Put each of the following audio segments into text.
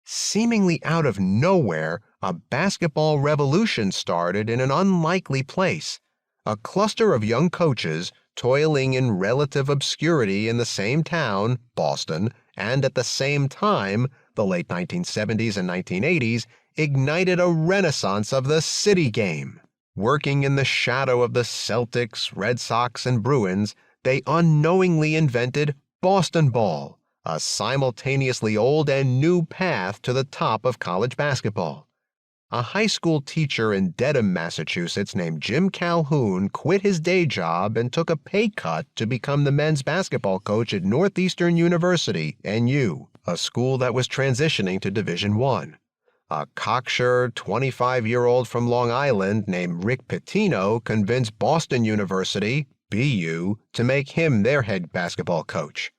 Seemingly out of nowhere, a basketball revolution started in an unlikely place. A cluster of young coaches, toiling in relative obscurity in the same town, Boston, and at the same time, the late 1970s and 1980s, ignited a renaissance of the city game. Working in the shadow of the Celtics, Red Sox, and Bruins, they unknowingly invented Boston Ball, a simultaneously old and new path to the top of college basketball. A high school teacher in Dedham, Massachusetts named Jim Calhoun quit his day job and took a pay cut to become the men's basketball coach at Northeastern University, NU, a school that was transitioning to Division I. A cocksure 25-year-old from Long Island named Rick Pitino convinced Boston University, BU, to make him their head basketball coach.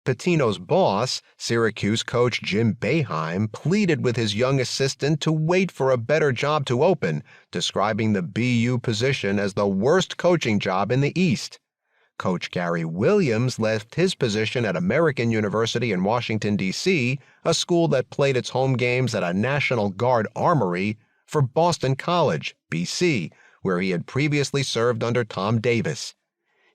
Pitino's boss, Syracuse coach Jim Boeheim, pleaded with his young assistant to wait for a better job to open, describing the BU position as the worst coaching job in the East. Coach Gary Williams left his position at American University in Washington, D.C., a school that played its home games at a National Guard armory, for Boston College, B.C., where he had previously served under Tom Davis.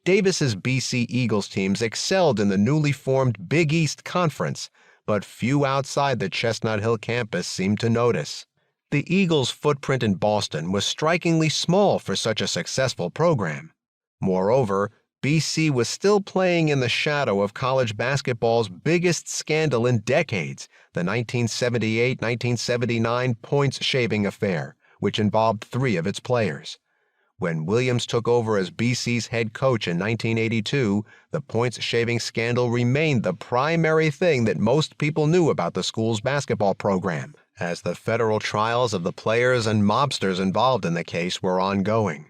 Davis's BC Eagles teams excelled in the newly formed Big East Conference, but few outside the Chestnut Hill campus seemed to notice. The Eagles' footprint in Boston was strikingly small for such a successful program. Moreover, BC was still playing in the shadow of college basketball's biggest scandal in decades, the 1978-1979 points-shaving affair, which involved 3 of its players. When Williams took over as BC's head coach in 1982, the points-shaving scandal remained the primary thing that most people knew about the school's basketball program, as the federal trials of the players and mobsters involved in the case were ongoing.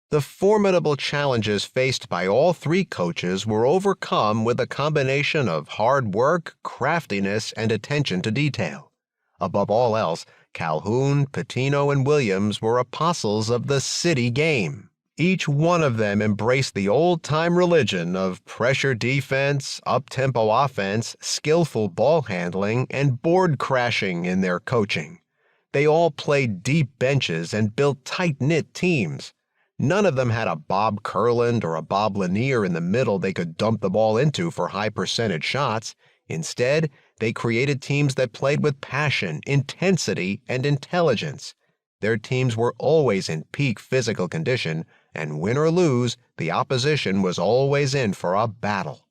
The formidable challenges faced by all 3 coaches were overcome with a combination of hard work, craftiness, and attention to detail. Above all else, Calhoun, Pitino, and Williams were apostles of the city game. Each one of them embraced the old-time religion of pressure defense, up-tempo offense, skillful ball handling, and board crashing in their coaching. They all played deep benches and built tight-knit teams. None of them had a Bob Kurland or a Bob Lanier in the middle they could dump the ball into for high-percentage shots. Instead, they created teams that played with passion, intensity, and intelligence. Their teams were always in peak physical condition, and win or lose, the opposition was always in for a battle.